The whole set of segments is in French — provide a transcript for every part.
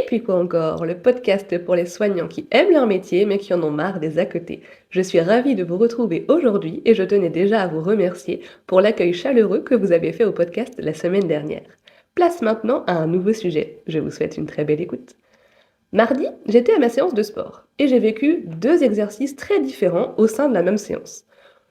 Et puis quoi encore, le podcast pour les soignants qui aiment leur métier mais qui en ont marre des à côté. Je suis ravie de vous retrouver aujourd'hui et je tenais déjà à vous remercier pour l'accueil chaleureux que vous avez fait au podcast la semaine dernière. Place maintenant à un nouveau sujet. Je vous souhaite une très belle écoute. Mardi, j'étais à ma séance de sport et j'ai vécu deux exercices très différents au sein de la même séance.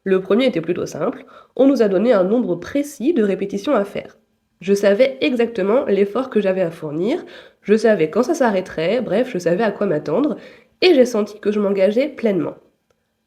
Le premier était plutôt simple, on nous a donné un nombre précis de répétitions à faire. Je savais exactement l'effort que j'avais à fournir, je savais quand ça s'arrêterait, bref, je savais à quoi m'attendre, et j'ai senti que je m'engageais pleinement.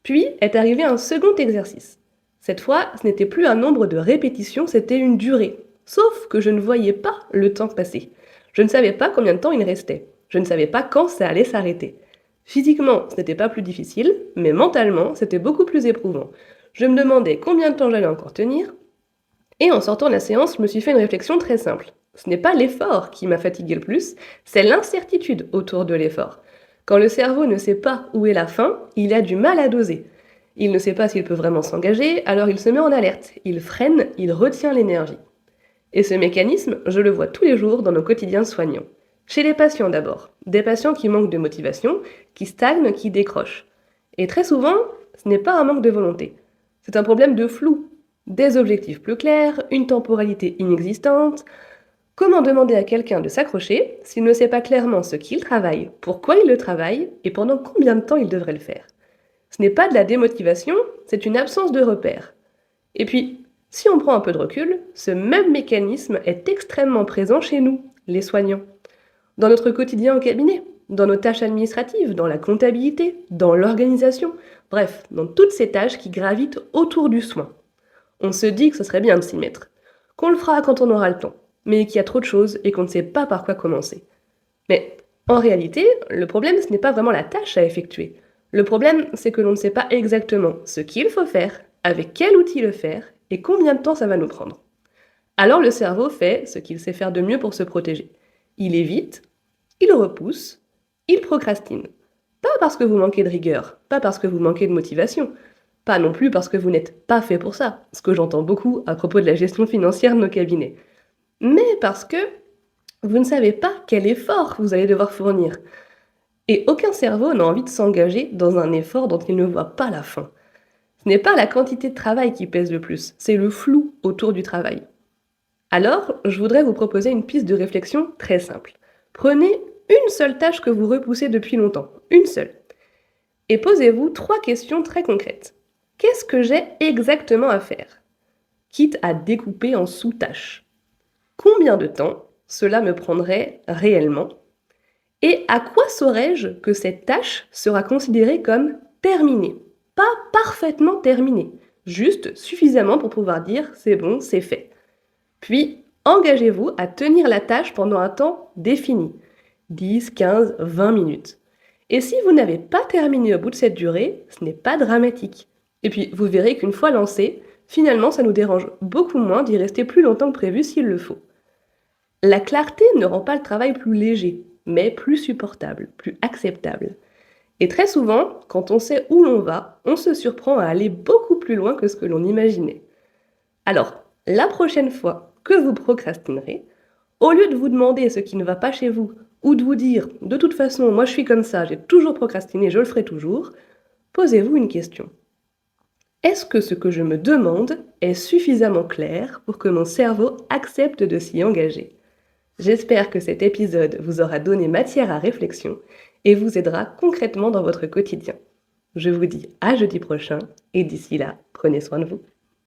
Puis est arrivé un second exercice. Cette fois, ce n'était plus un nombre de répétitions, c'était une durée. Sauf que je ne voyais pas le temps passer. Je ne savais pas combien de temps il restait. Je ne savais pas quand ça allait s'arrêter. Physiquement, ce n'était pas plus difficile, mais mentalement, c'était beaucoup plus éprouvant. Je me demandais combien de temps j'allais encore tenir, et en sortant de la séance, je me suis fait une réflexion très simple. Ce n'est pas l'effort qui m'a fatigué le plus, c'est l'incertitude autour de l'effort. Quand le cerveau ne sait pas où est la fin, il a du mal à doser. Il ne sait pas s'il peut vraiment s'engager, alors il se met en alerte, il freine, il retient l'énergie. Et ce mécanisme, je le vois tous les jours dans nos quotidiens soignants. Chez les patients d'abord, des patients qui manquent de motivation, qui stagnent, qui décrochent. Et très souvent, ce n'est pas un manque de volonté, c'est un problème de flou. Des objectifs plus clairs, une temporalité inexistante. Comment demander à quelqu'un de s'accrocher s'il ne sait pas clairement ce qu'il travaille, pourquoi il le travaille et pendant combien de temps il devrait le faire? Ce n'est pas de la démotivation, c'est une absence de repère. Et puis, si on prend un peu de recul, ce même mécanisme est extrêmement présent chez nous, les soignants. Dans notre quotidien au cabinet, dans nos tâches administratives, dans la comptabilité, dans l'organisation, bref, dans toutes ces tâches qui gravitent autour du soin. On se dit que ce serait bien de s'y mettre, qu'on le fera quand on aura le temps, mais qu'il y a trop de choses et qu'on ne sait pas par quoi commencer. Mais en réalité, le problème, ce n'est pas vraiment la tâche à effectuer. Le problème, c'est que l'on ne sait pas exactement ce qu'il faut faire, avec quel outil le faire et combien de temps ça va nous prendre. Alors le cerveau fait ce qu'il sait faire de mieux pour se protéger. Il évite, il repousse, il procrastine. Pas parce que vous manquez de rigueur, pas parce que vous manquez de motivation, pas non plus parce que vous n'êtes pas fait pour ça, ce que j'entends beaucoup à propos de la gestion financière de nos cabinets, mais parce que vous ne savez pas quel effort vous allez devoir fournir. Et aucun cerveau n'a envie de s'engager dans un effort dont il ne voit pas la fin. Ce n'est pas la quantité de travail qui pèse le plus, c'est le flou autour du travail. Alors, je voudrais vous proposer une piste de réflexion très simple. Prenez une seule tâche que vous repoussez depuis longtemps, une seule, et posez-vous 3 questions très concrètes. Qu'est-ce que j'ai exactement à faire? Quitte à découper en sous-tâches. Combien de temps cela me prendrait réellement? Et à quoi saurais-je que cette tâche sera considérée comme terminée? Pas parfaitement terminée, juste suffisamment pour pouvoir dire c'est bon, c'est fait. Puis, engagez-vous à tenir la tâche pendant un temps défini, 10, 15, 20 minutes. Et si vous n'avez pas terminé au bout de cette durée, ce n'est pas dramatique. Et puis, vous verrez qu'une fois lancé, finalement, ça nous dérange beaucoup moins d'y rester plus longtemps que prévu s'il le faut. La clarté ne rend pas le travail plus léger, mais plus supportable, plus acceptable. Et très souvent, quand on sait où l'on va, on se surprend à aller beaucoup plus loin que ce que l'on imaginait. Alors, la prochaine fois que vous procrastinerez, au lieu de vous demander ce qui ne va pas chez vous, ou de vous dire « de toute façon, moi je suis comme ça, j'ai toujours procrastiné, je le ferai toujours », posez-vous une question. Est-ce que ce que je me demande est suffisamment clair pour que mon cerveau accepte de s'y engager? J'espère que cet épisode vous aura donné matière à réflexion et vous aidera concrètement dans votre quotidien. Je vous dis à jeudi prochain et d'ici là, prenez soin de vous.